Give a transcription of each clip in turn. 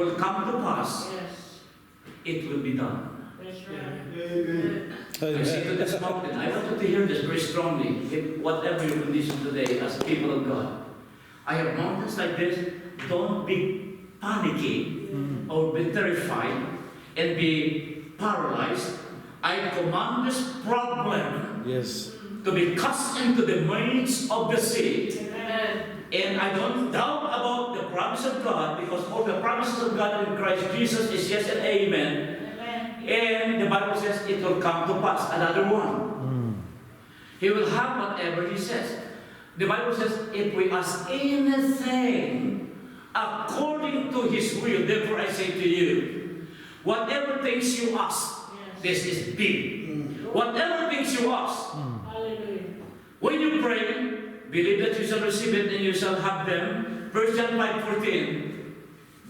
will come to pass, Yes. it will be done. That's right. I say to this mountain, I want you to hear this very strongly, in whatever your condition today as a people of God. I have mountains like this. Don't be panicky or be terrified and be paralyzed. I command this problem to be cast into the midst of the sea. Amen. And I don't doubt about the promise of God, because all the promises of God in Christ Jesus is yes and amen. Amen. And the Bible says it will come to pass. Another one. He will have whatever He says. The Bible says, if we ask anything according to His will, therefore I say to you, whatever things you ask, this is big. Whatever things you ask, Hallelujah. when you pray, believe that you shall receive it and you shall have them. 1 John 5:14.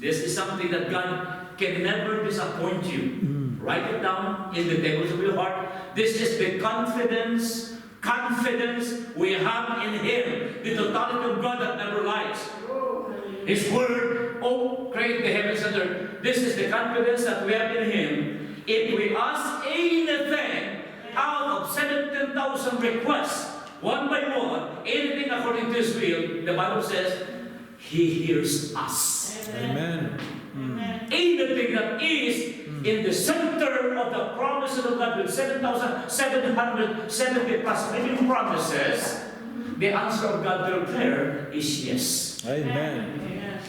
This is something that God can never disappoint you. Write it down in the tables of your heart. This is the confidence we have in Him. The totality of God that never lies. His Word, create the heavens and earth. This is the confidence that we have in Him. If we ask anything out of 17,000 requests, one by one, anything according to His will, the Bible says, He hears us. Amen. Anything that is in the center of the promises of God with 7,770 plus living promises, the answer of God to your prayer is yes. Amen. Yes.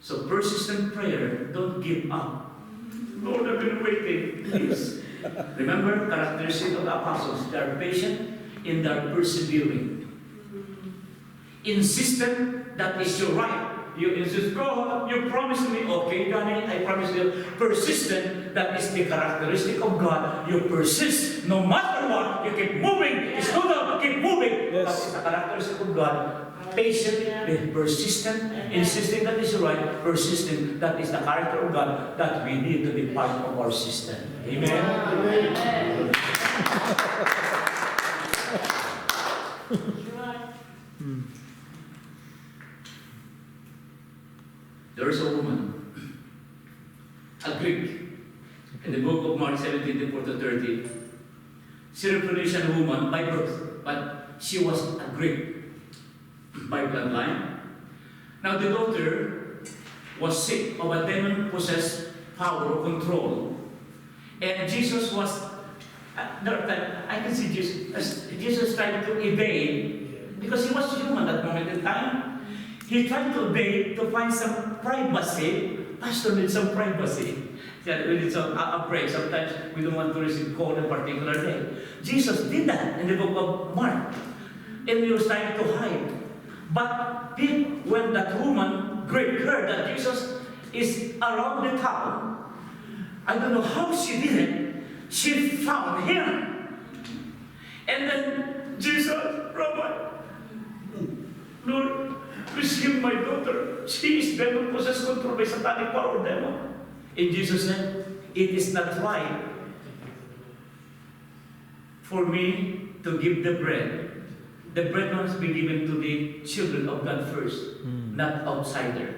So persistent prayer, don't give up. Lord, I've been waiting. Please. Remember, characteristic of the apostles, they are patient and they are persevering. Insistent, that is your right. You insist, God, you promised me. Okay, Danny, I promise you. Persistent, that is the characteristic of God. You persist, no matter what. You keep moving. It's good, keep moving. Yes. That is the characteristic of God. Patient, persistent, insisting that is right, persistent, that is the character of God that we need to be part of our system. Amen? Amen. There is a woman, a Greek, in the book of Mark 17:4-30. Syrophoenician woman by birth, but she was a Greek by bloodline. Now the daughter was sick of a demon-possessed power or control. And Jesus was, I can see Jesus trying to evade, because he was human at that moment in time. He tried to evade to find some privacy. Pastor needs some privacy. Yeah, we need some a break. Sometimes we don't want to receive call on a particular day. Jesus did that in the book of Mark. And he was trying to hide. But when that woman, Greek, heard that Jesus is around the town, I don't know how she did it, she found him. And then Jesus, Rabbi, Lord, please heal my daughter. She is demon-possessed, controlled by satanic power demon. And Jesus said, it is not right for me to give the bread. The bread must be given to the children of God first, not outsider.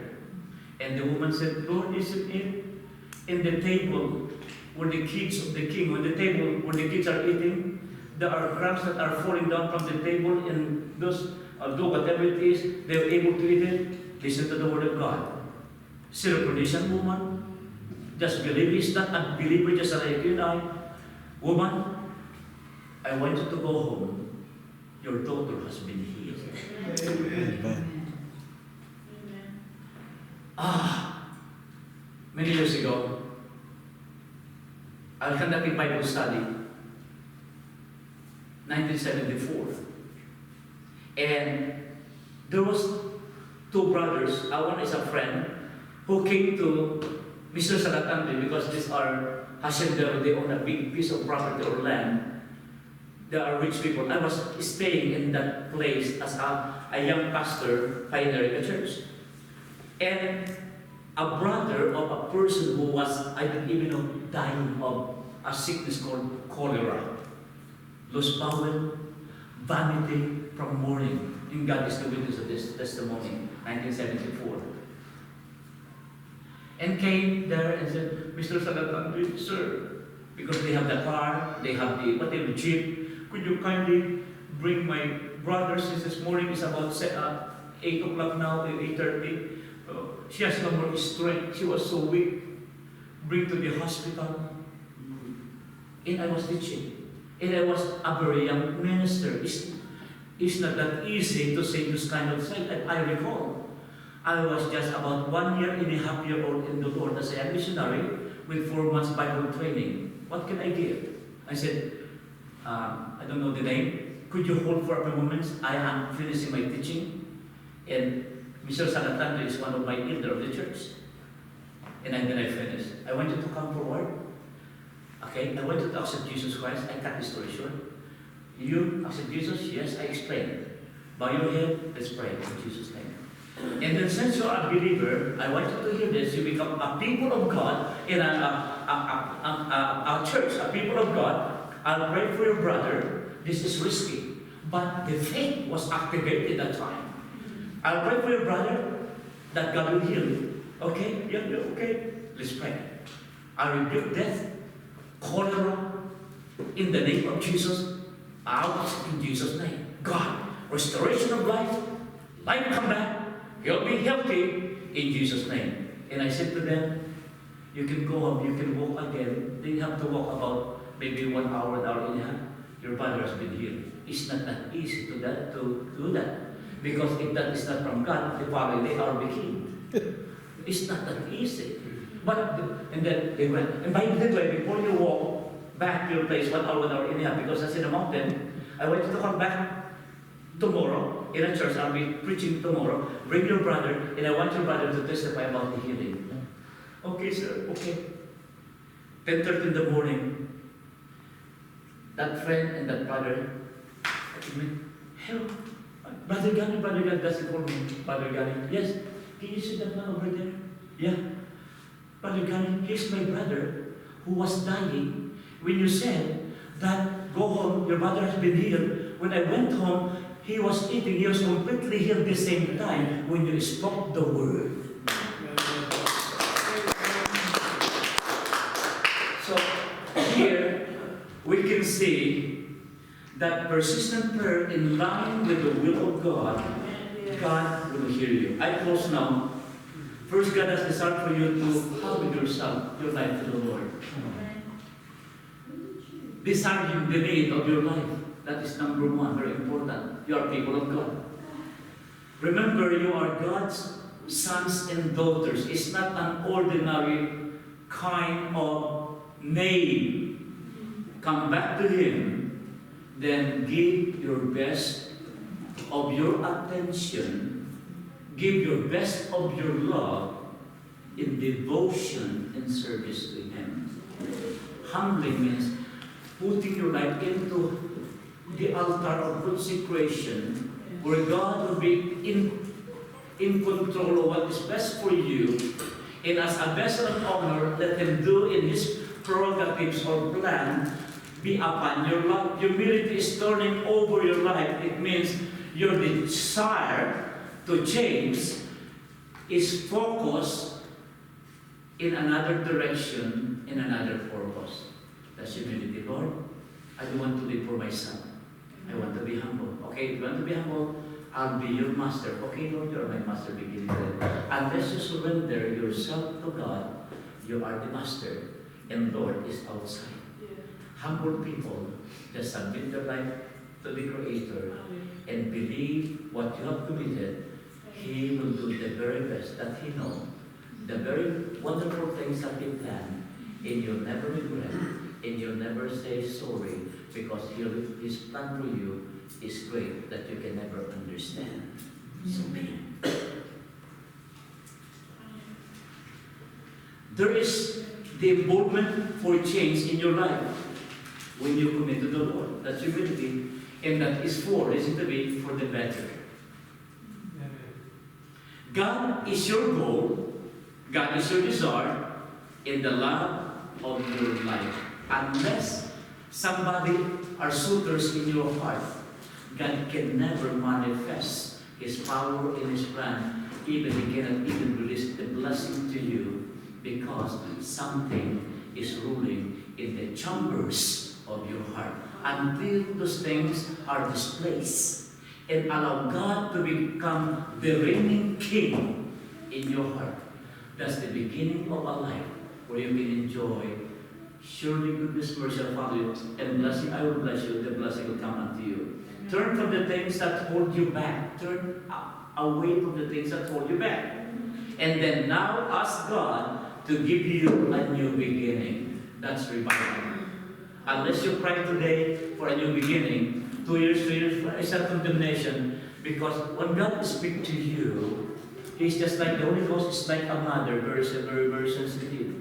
And the woman said, Lord, isn't it in the table where the kids of the king, when the table where the kids are eating, there are crumbs that are falling down from the table, and those, although whatever it is, they are able to eat it. Listen to the word of God. Syrophoenician woman, just believe. He's not a believer just like you and I. Woman, I want you to go home. Your daughter has been healed. Amen. Many years ago, I conducted Bible study, 1974. And there was two brothers. One is a friend who came to Mr. Salatande, because these are Haciendero, they own a big piece of property or land. They are rich people. I was staying in that place as a young pastor pioneering a church. And a brother of a person who was, I didn't even know, dying of a sickness called cholera. Lost bowel, vanity from mourning. And God is the witness of this testimony, 1974. and came there and said, Mr. Salatan, sir, because they have the car, they have the whatever jeep, could you kindly bring my brother, since this morning is about 8 o'clock now, 8:30. She has no more strength. She was so weak. Bring to the hospital. And I was teaching. And I was a very young minister. It's not that easy to say this kind of thing. And I recall, I was just about 1 year and a half year old in the Lord as a missionary with 4 months Bible training. What can I give? I said, I don't know the name. Could you hold for a few moments? I am finishing my teaching. And Mr. Sanatando is one of my elder of the church. And then I finished. I want you to come forward. Okay, I want you to accept Jesus Christ. I cut the story short. You accept Jesus? Yes, I explained. Bow your head, let's pray in Jesus' name. And then since you are a believer, I want you to hear this. You become a people of God in a church, a people of God. I'll pray for your brother. This is risky. But the faith was activated at that time. I'll pray for your brother that God will heal you. Okay? Yeah, okay. Let's pray. I rebuke death, cholera, in the name of Jesus. Out in Jesus' name. God, restoration of life, life come back, he'll be healthy in Jesus' name. And I said to them, you can go home, you can walk again. They have to walk about maybe 1 hour, an hour and a half. Your brother has been healed. It's not that easy to do that. Because if that is not from God, the following day I'll be healed. It's not that easy. And then they went. And by the way, before you walk back to your place 1 hour, an hour and a half, because that's in the mountain, I want you to come back tomorrow in a church. I'll be preaching tomorrow. Bring your brother, and I want your brother to testify about the healing. Okay, sir. Okay. 10:30 in the morning. That friend and that brother, help. Brother Gani doesn't call me. Brother Gani, yes. Can you see that man over there? Yeah. Brother Gani, he's my brother who was dying. When you said that go home, your brother has been healed. When I went home, he was eating. He was completely healed the same time when you spoke the word. So here we can see that persistent prayer in line with the will of God, God will hear you. I close now. First, God has desired for you to have yourself, your life to the Lord. Desiring the need of your life. That is number one, very important. You are people of God. Remember, you are God's sons and daughters. It's not an ordinary kind of name. Come back to Him. Then give your best of your attention, give your best of your love in devotion and service to Him. Humbling means putting your life into the altar of consecration, where God will be in control of what is best for you, and as a vessel of honor, let Him do in His prerogatives or plan be upon your life. Humility is turning over your life. It means your desire to change is focused in another direction, in another purpose. That's humility. Lord, I don't want to live for myself. I want to be humble. Okay, if you want to be humble, I'll be your master. Okay, Lord, you're my master beginning with. Unless you surrender yourself to God, you are the master, and Lord is outside. Humble people just submit their life to the Creator and believe what you have committed. He will do the very best that He knows, the very wonderful things that He planned, and you'll never regret, and you'll never say sorry, because His plan for you is great that you can never understand. So there is the involvement for change in your life when you commit to the Lord. That's humility, and that is for, listen to me, for the better. God is your goal, God is your desire, in the love of your life. Unless somebody are suitors in your heart, God can never manifest His power in His plan. Even He cannot even release the blessing to you Because something is ruling in the chambers of your heart. Until those things are displaced and allow God to become the reigning king in your heart. That's the beginning of a life where you can enjoy. Surely goodness, mercy will follow you, and blessing, I will bless you, the blessing will come unto you. Turn from the things that hold you back. Turn away from the things that hold you back. And then now ask God to give you a new beginning. That's revival. Unless you pray today for a new beginning, 2 years, it's not condemnation. Because when God speaks to you, He's just like the Holy Ghost is like a mother, very sensitive.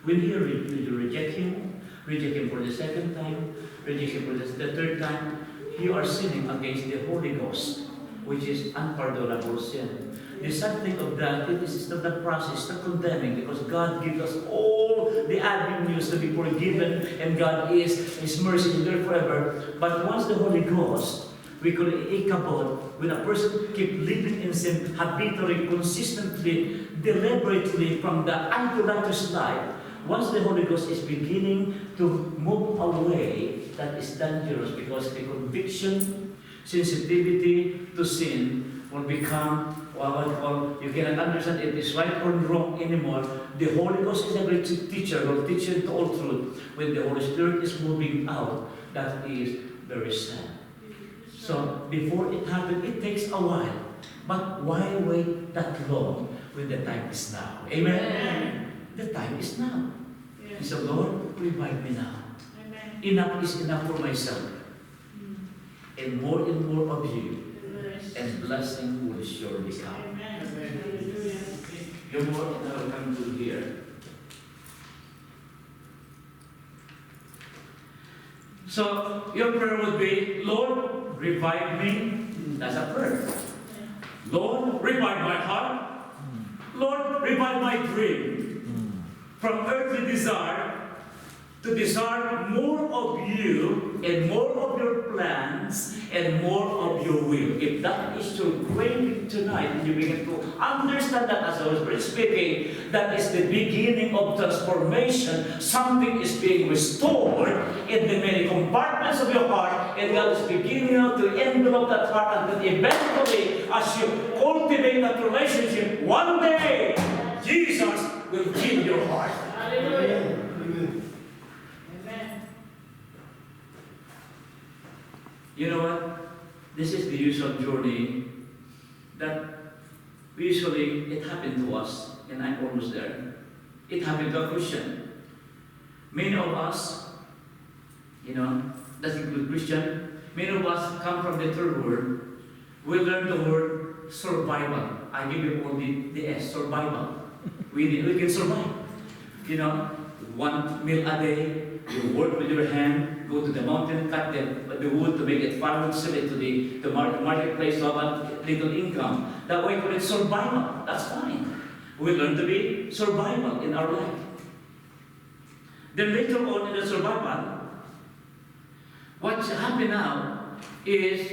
When you reject Him for the second time, reject Him for the third time, you are sinning against the Holy Ghost, which is unpardonable sin. The sad thing of that, it is not the process, not condemning, because God gives us all the avenues to be forgiven, and God is His mercy is there forever. But once the Holy Ghost, we call it ikabod, when a person keeps living in sin habitually, consistently, deliberately from the unrighteous life, once the Holy Ghost is beginning to move away, that is dangerous, because the conviction, sensitivity to sin will become, you cannot understand it is right or wrong anymore. The Holy Ghost is a great teacher, will teach you to all truth. When the Holy Spirit is moving out, that is very sad. So before it happens, it takes a while. But why wait that long when the time is now? Amen? The time is now. And so Lord, revive me now. Amen. Enough is enough for myself. And more of you. And blessing will surely come. Amen. Your more and I will come to here. So your prayer would be, Lord, revive me. That's a prayer. Lord, revive my heart. Lord, revive my dream. From earthly desire to desire more of you and more of your plans and more of your will. If that is your craving tonight, and you begin to understand that as I was speaking, that is the beginning of transformation. Something is being restored in the many compartments of your heart, and God is beginning to envelop that heart, and then eventually, as you cultivate that relationship, one day, Jesus will fill your heart. Hallelujah. Amen. Amen. You know what? This is the usual journey that usually it happened to us, and I'm almost there. It happened to a Christian. Many of us, that's include Christian, many of us come from the third world. We learn the word survival. I give you all the S, survival. We can survive. One meal a day, you work with your hand, go to the mountain, cut the wood to make it firewood, sell it to the marketplace to have a little income. That way, for it survival. That's fine. We learn to be survival in our life. Then later on in the survival, what's happened now is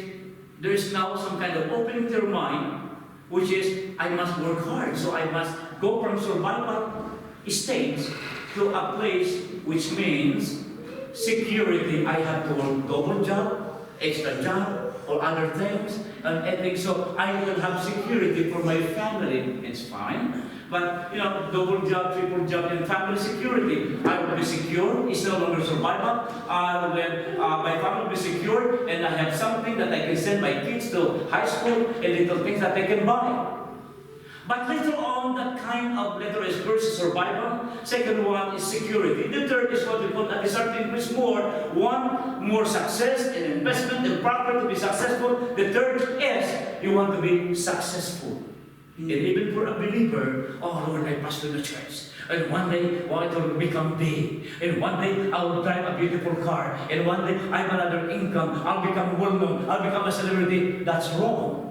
there's now some kind of opening to your mind, which is I must work hard. So I must go from survival stage to a place which means security. I have to work double job, extra job, or other things, and everything. So I will have security for my family. It's fine. But, double job, triple job, and family security. I will be secure. It's no longer survival. My family will be secure, and I have something that I can send my kids to high school, and little things that they can buy. But later on, that kind of letter is first survival. Second one is security. The third is what we call a desire to increase more. One, more success and investment and property to be successful. The third is you want to be successful. And even for a believer, oh Lord, I pastor the church. And one day, it will become big. And one day, I will drive a beautiful car. And one day, I have another income. I'll become well-known. I'll become a celebrity. That's wrong.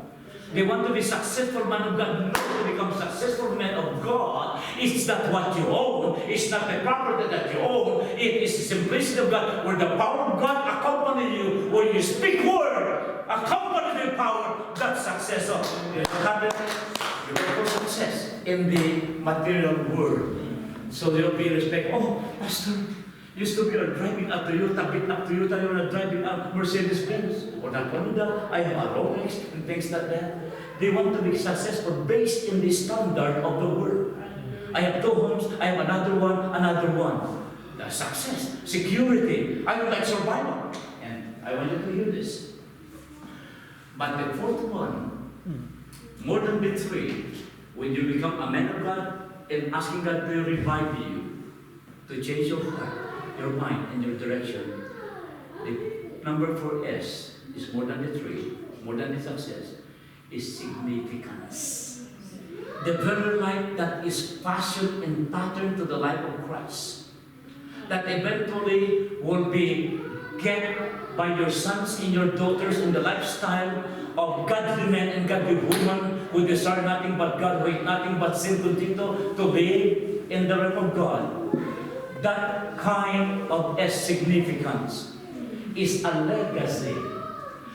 They want to be successful man of God. No, to become successful man of God, it's not what you own. It's not the property that you own. It is the simplicity of God, where the power of God accompany you. When you speak word, accompany the power, that's success. You have it. You will for success in the material world. So they'll be respect. Oh, Pastor, used to be driving up to you, tabit up to you, tayo na driving up Mercedes-Benz. Or not one of that. I have a Rolex and things like that. They want to be successful based in the standard of the world. I have 2 homes, I have another one. The success, security. I would like survival. And I want you to hear this. But the 4th one, more than the 3, when you become a man of God and asking God to revive you, to change your heart, your mind, and your direction, the number 4S is more than the 3, more than the success, is significance. The very life that is fashioned and patterned to the life of Christ, that eventually will be get by your sons and your daughters in the lifestyle of godly men and godly women who desire nothing but God, wait nothing but sin, continue to live in the realm of God. That kind of a significance is a legacy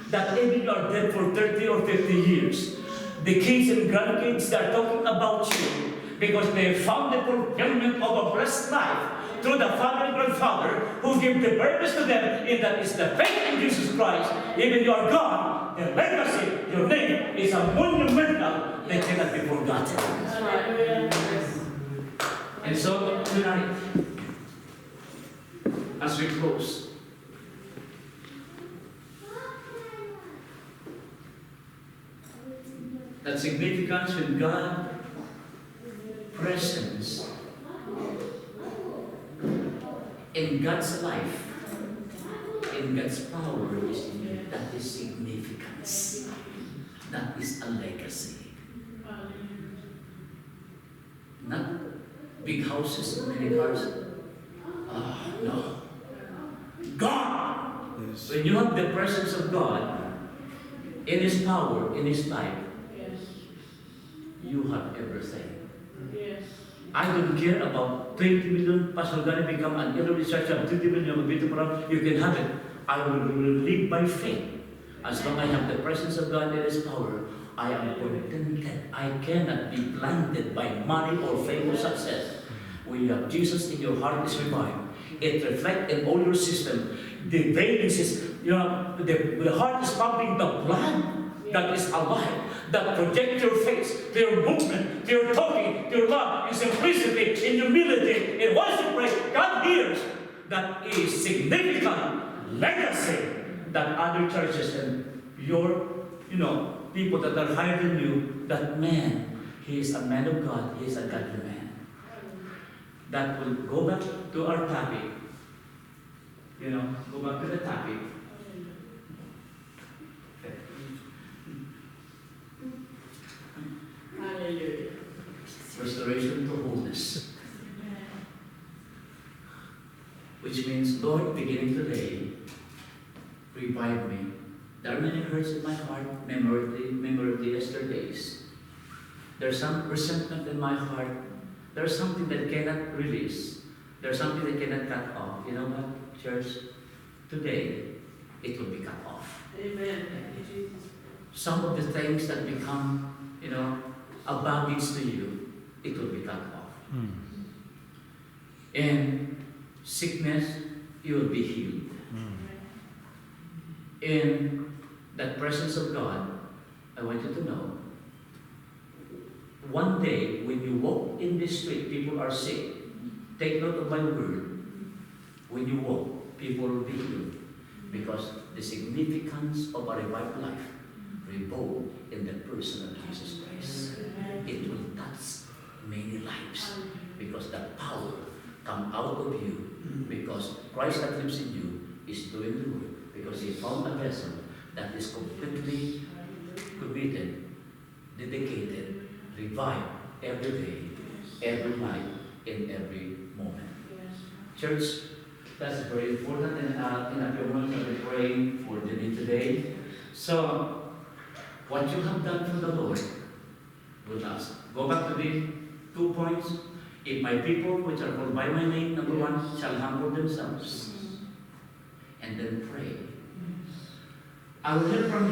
that even you are dead for 30 or 50 years, the kids and grandkids that are talking about you because they found the fulfillment of a blessed life through the father and grandfather who give the purpose to them, and that is the faith in Jesus Christ. Even you are gone, the legacy, your name is a monumental that cannot be forgotten. And so tonight, as we close, that significance with God, presence in God's life, in God's power, that is significance. That is a legacy. Not big houses, many cars. No. God! Yes. When you have the presence of God in His power, in His life, you have everything. I don't care about 20 million. Pastor Gani become an elder researcher of 20 million. You can have it. I will live by faith. As long as I have the presence of God and His power, I am contented. I cannot be blinded by money or fame or success. When you have Jesus in your heart, is revived. It reflects in all your system. The veins is, the heart is pumping the blood that is alive, that project your face, to your movement, to your talking, to your love, in simplicity, in humility, in once you pray, God hears. That is significant legacy that other churches and your, people that are higher than you, that man, he is a man of God, he is a godly man. That will go back to our topic. Go back to the topic. Hallelujah. Restoration to wholeness. Which means, Lord, beginning today, revive me. There are many hurts in my heart, memory of the yesterdays. There's some resentment in my heart. There's something that cannot release. There's something that cannot cut off. You know what, church? Today, it will be cut off. Amen. Some of the things that become, a baggage to you, it will be cut off. In sickness, you will be healed. In that presence of God, I want you to know, one day when you walk in the street, people are sick. Take note of my word. When you walk, people will be healed. Because the significance of a revived life revolves in the person of Jesus Christ. It will touch many lives. Because the power comes out of you. Because Christ that lives in you is doing the work. Because He found a vessel that is completely committed, dedicated, revived every day, every night, in every moment. Church, that's very important. And in a few moments, I'll be praying for the day today. So, what you have done for the Lord will last. Go back to the 2 points. If my people, which are called by my name, number 1, shall humble themselves, and then pray, I will hear from